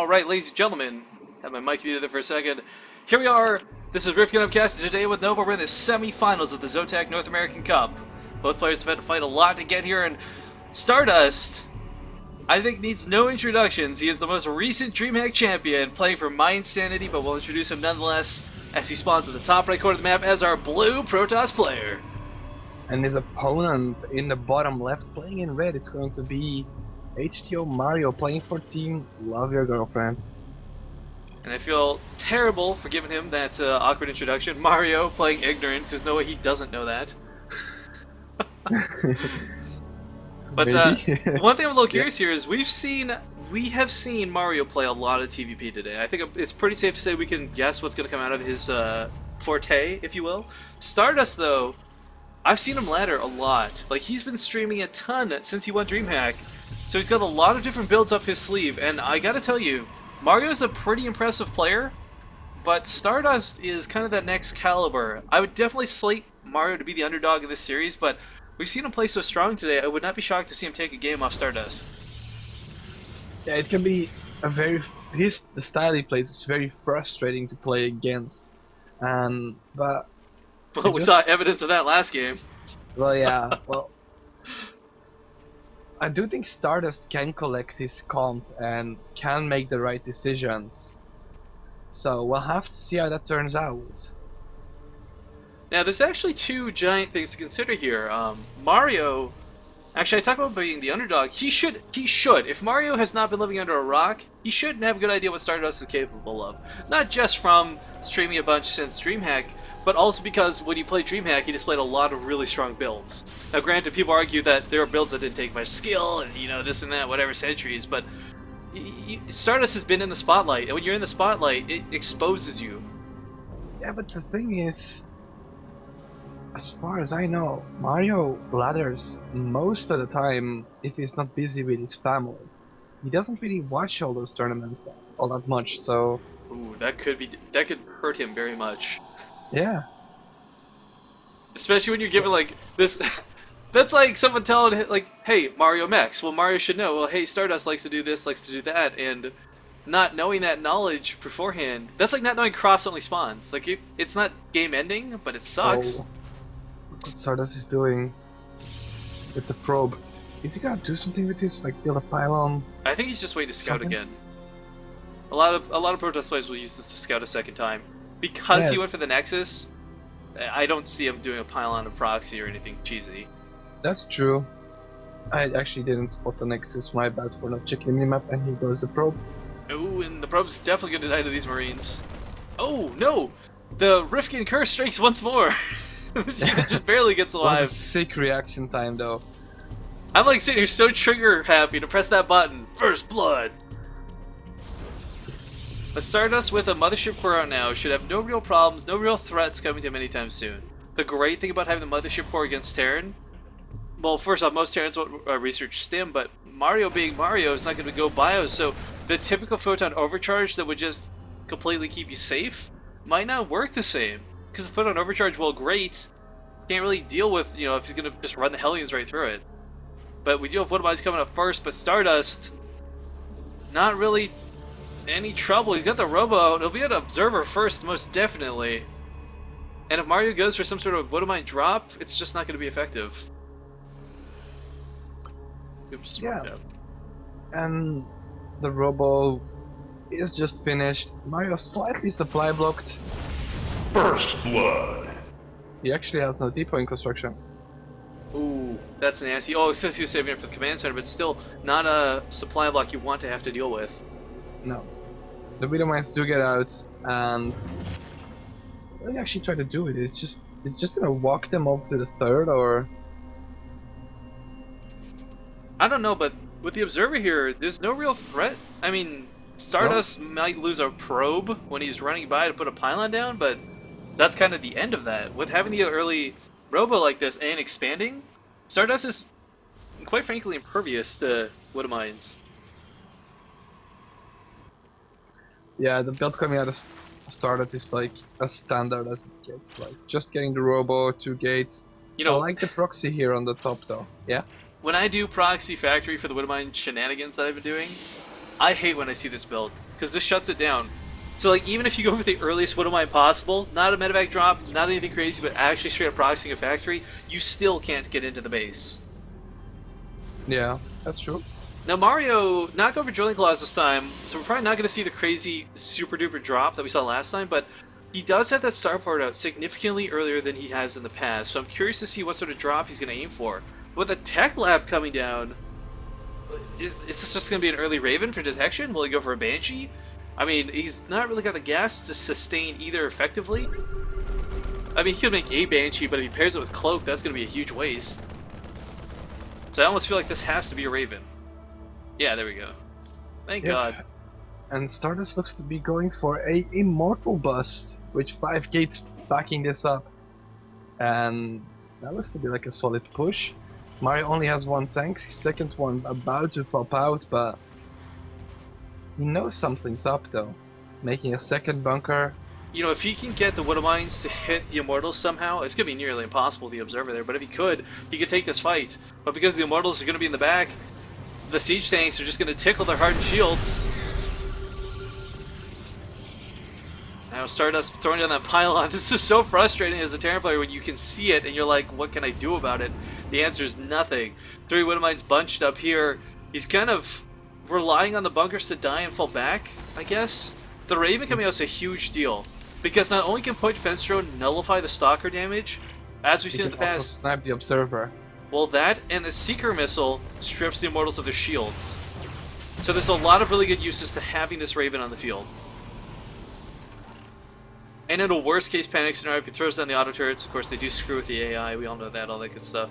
Alright, ladies and gentlemen, have my mic muted there for a second. Here we are, this is Rifkin Upcast, and today with Nova we're in the semi-finals of the ZOTAC North American Cup. Both players have had to fight a lot to get here, and Stardust, I think, needs no introductions. He is the most recent DreamHack champion, playing for My Insanity, but we'll introduce him nonetheless as he spawns at the top right corner of the map as our blue Protoss player. And his opponent in the bottom left, playing in red, it's going to be HTOMario playing for Team Love Your Girlfriend. And I feel terrible for giving him that awkward introduction. Mario playing ignorant, there's no way he doesn't know that. But one thing I'm a little curious here is we have seen Mario play a lot of TVP today. I think it's pretty safe to say we can guess what's going to come out of his forte, if you will. Stardust, though, I've seen him ladder a lot. Like, he's been streaming a ton since he won DreamHack. So he's got a lot of different builds up his sleeve, and I gotta tell you, Mario's a pretty impressive player, but Stardust is kind of that next caliber. I would definitely slate Mario to be the underdog in this series, but we've seen him play so strong today, I would not be shocked to see him take a game off Stardust. Yeah, it can be the style he plays is very frustrating to play against. But Well, we saw evidence of that last game. Well, yeah, well, I do think Stardust can collect his comp and can make the right decisions. So we'll have to see how that turns out. Now, there's actually two giant things to consider here. Mario, actually, I talk about being the underdog. He should. If Mario has not been living under a rock, he should have a good idea what Stardust is capable of. Not just from streaming a bunch since DreamHack, but also because when he played DreamHack, he displayed a lot of really strong builds. Now, granted, people argue that there are builds that didn't take much skill, and, you know, this and that, whatever centuries, but Stardust has been in the spotlight, and when you're in the spotlight, it exposes you. Yeah, but the thing is, as far as I know, Mario ladders most of the time if he's not busy with his family. He doesn't really watch all those tournaments all that much, so... Ooh, that could hurt him very much. Yeah. Especially when you're given, like, this... That's like someone telling, like, hey, Mario Max. Well, Mario should know, well, hey, Stardust likes to do this, likes to do that, and not knowing that knowledge beforehand, that's like not knowing Cross only spawns. Like, it's not game-ending, but it sucks. Oh, look what Stardust is doing with the probe. Is he gonna do something with this, like build a pylon? I think he's just waiting to scout again. A lot of Protoss players will use this to scout a second time. Because he went for the Nexus, I don't see him doing a pylon of proxy or anything cheesy. That's true. I actually didn't spot the Nexus, my bad for not checking the map, and here goes the probe. Oh, and the probe's definitely going to die to these Marines. Oh, no! The Rifkin curse strikes once more! This unit just barely gets alive. That was a sick reaction time, though. I'm like sitting here so trigger happy to press that button. First blood! But Stardust with a Mothership Core out now should have no real problems, no real threats coming to him anytime soon. The great thing about having the Mothership Core against Terran, well, first off, most Terrans won't research Stim, but Mario being Mario is not going to go BIOS, so the typical Photon Overcharge that would just completely keep you safe might not work the same. Because the Photon Overcharge, well, great, can't really deal with, you know, if he's going to just run the Hellions right through it. But we do have Woodmine's coming up first, but Stardust, not really any trouble. He's got the Robo out. He'll be an Observer first, most definitely. And if Mario goes for some sort of Woodmine drop, it's just not going to be effective. Oops, yeah. And the Robo is just finished. Mario slightly supply blocked. First blood. He actually has no depot in construction. Ooh, that's nasty. Oh, it says he was saving it for the command center, but still not a supply block you want to have to deal with. No. The Widow Mines do get out, and what do they actually try to do with it? It's just gonna walk them up to the third, or... I don't know, but with the Observer here, there's no real threat. I mean, Stardust might lose a probe when he's running by to put a pylon down, but that's kind of the end of that. With having the early Robo like this and expanding, Stardust is, quite frankly, impervious to Widow Mines. Yeah, the build coming out of Stardust is like as standard as it gets. Like, just getting the Robo, 2 gates. You know, I like the proxy here on the top, though. Yeah? When I do proxy factory for the Widowmine shenanigans that I've been doing, I hate when I see this build. because this shuts it down. So like even if you go for the earliest Widow Mine possible, not a medevac drop, not anything crazy, but actually straight up proxying a factory, you still can't get into the base. Yeah, that's true. Now Mario not going for Drilling Claws this time, so we're probably not going to see the crazy super duper drop that we saw last time, but he does have that starport out significantly earlier than he has in the past, so I'm curious to see what sort of drop he's going to aim for. With a Tech Lab coming down, is this just going to be an early Raven for detection? Will he go for a Banshee? I mean, he's not really got the gas to sustain either effectively. I mean, he could make a Banshee, but if he pairs it with Cloak, that's going to be a huge waste. So I almost feel like this has to be a Raven. Yeah, there we go. Thank God. And Stardust looks to be going for a Immortal Bust, with 5 gates backing this up. And that looks to be like a solid push. Mario only has 1 tank, second one about to pop out, but he knows something's up though. Making a second bunker. You know, if he can get the Widow Mines to hit the Immortals somehow, it's going to be nearly impossible with the Observer there, but if he could take this fight. But because the Immortals are going to be in the back, the siege tanks are just going to tickle their hardened shields. Now Stardust throwing down that pylon. This is so frustrating as a Terran player when you can see it and you're like, what can I do about it? The answer is nothing. 3 Widow Mines bunched up here. He's kind of relying on the bunkers to die and fall back, I guess. The Raven coming out is a huge deal, because not only can Point Defense Drone nullify the Stalker damage, as we've seen in the past. Also snipe the Observer. Well, that and the Seeker Missile strips the Immortals of their shields. So there's a lot of really good uses to having this Raven on the field. And in a worst case panic scenario, if he throws down the auto turrets, of course they do screw with the AI, we all know that, all that good stuff.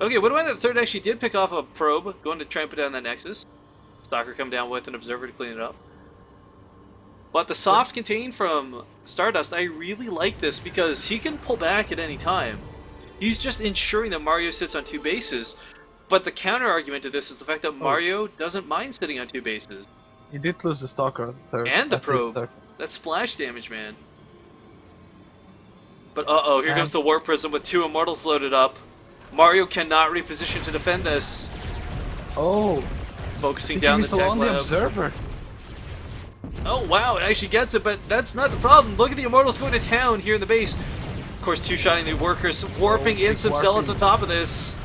Okay, what about the third actually did pick off a probe, going to try and put down that Nexus. Stalker come down with an Observer to clean it up. But the soft contain from Stardust, I really like this because he can pull back at any time. He's just ensuring that Mario sits on 2 bases. But the counter argument to this is the fact that Mario doesn't mind sitting on 2 bases. He did lose the Stalker third. And the probe. That's splash damage, man. But uh-oh, here comes the Warp Prism with 2 Immortals loaded up. Mario cannot reposition to defend this. Oh. Focusing down the Tech on the Lab. Observer. Oh wow, it actually gets it, but that's not the problem. Look at the Immortals going to town here in the base. Of course, 2-shotting the workers, warping in some Zealots on top of this.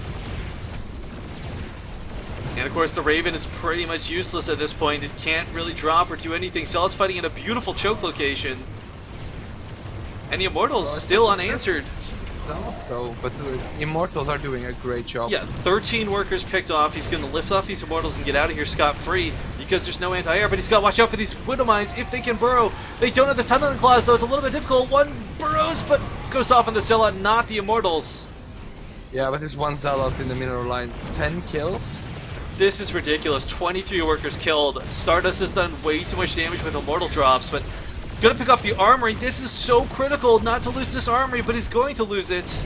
And of course, the Raven is pretty much useless at this point. It can't really drop or do anything. Zealots fighting in a beautiful choke location. And the Immortals still unanswered. Zealots though, but the Immortals are doing a great job. Yeah, 13 workers picked off. He's going to lift off these Immortals and get out of here scot-free because there's no anti-air, but he's got to watch out for these Widow Mines if they can burrow. They don't have the Tunneling Claws though, it's a little bit difficult. One burrows, but goes off on the Zealot, not the Immortals. Yeah, but there's 1 Zealot in the mineral line. 10 kills? This is ridiculous. 23 workers killed. Stardust has done way too much damage with Immortal drops, but gonna pick off the Armory. This is so critical not to lose this Armory, but he's going to lose it.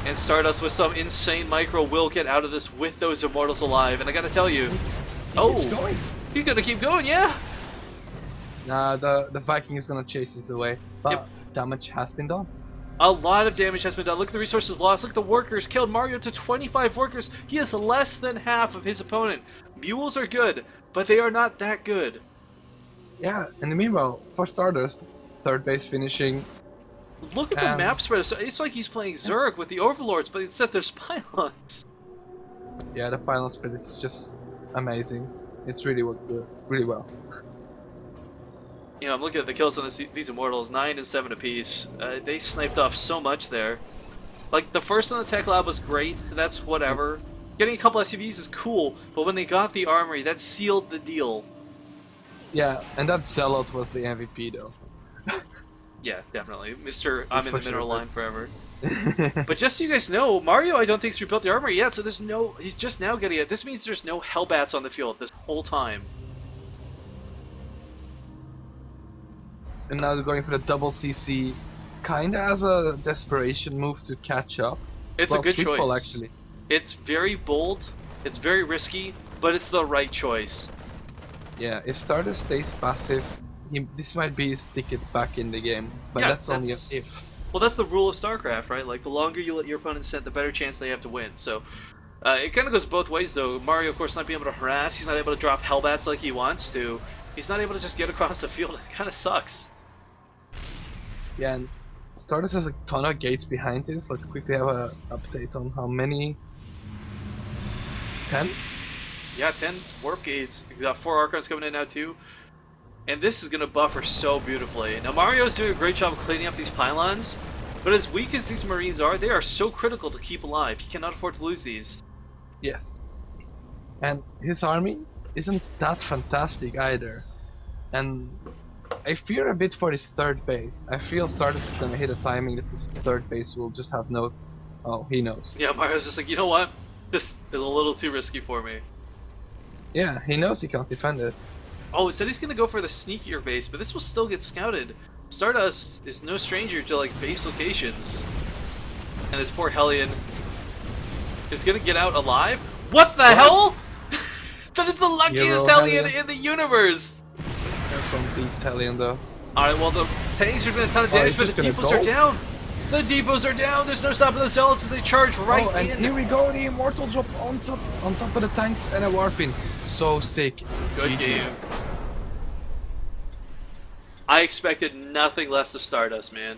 And Stardust with some insane micro will get out of this with those Immortals alive. And I gotta tell you, he's gonna keep going, yeah. Nah, the Viking is gonna chase this away, but damage has been done. A lot of damage has been done. Look at the resources lost. Look at the workers killed. Mario to 25 workers. He is less than half of his opponent. Mules are good, but they are not that good. Yeah, and meanwhile, for Stardust, 3rd base finishing. Look at the map spread. It's like he's playing Zerg with the Overlords, but instead there's pylons. Yeah, the final spread is just amazing. It's really good, really well. You know, I'm looking at the kills on these Immortals, 9 and 7 apiece. They sniped off so much there. Like, the first on the Tech Lab was great, that's whatever. Getting a couple SUVs is cool, but when they got the Armory, that sealed the deal. Yeah, and that Zealot was the MVP though. Yeah, definitely. Mr. I'm in the mineral line forever. But just so you guys know, Mario I don't think's rebuilt the Armory yet, so there's no... He's just now getting it. This means there's no Hellbats on the field this whole time. And now they're going for the double CC, kinda as a desperation move to catch up. It's a good triple, choice. Actually. It's very bold, it's very risky, but it's the right choice. Yeah, if Stardust stays passive, this might be his ticket back in the game, but Yeah, that's only an if. Well, that's the rule of StarCraft, right? Like, the longer you let your opponent sit, the better chance they have to win. So, It kind of goes both ways, though. Mario, of course, not being able to harass. He's not able to drop Hellbats like he wants to. He's not able to just get across the field. It kind of sucks. Yeah, and Stardust has a ton of gates behind this. Let's quickly have an update on how many. 10? Yeah, 10 warp gates. We got 4 Archons coming in now, too. And this is going to buffer so beautifully. Now, Mario's doing a great job of cleaning up these pylons. But as weak as these Marines are, they are so critical to keep alive. He cannot afford to lose these. Yes. And his army isn't that fantastic either. And I fear a bit for his third base. I feel Stardust is gonna hit a timing that this third base will just have no... Oh, he knows. Yeah, Mario's just like, you know what? This is a little too risky for me. Yeah, he knows he can't defend it. Oh, it said he's going to go for the sneakier base, but this will still get scouted. Stardust is no stranger to, like, base locations. And this poor Hellion is going to get out alive. What the hell? That is the luckiest Hellion in the universe! That's one beast Hellion though. Alright, well, the tanks are doing a ton of damage, but the depots are down. The depots are down. There's no stopping the zealots as they charge right and in. Here we go, the immortal drop on top of the tanks and a warping. So sick. Good GG. game. I expected nothing less of Stardust, man.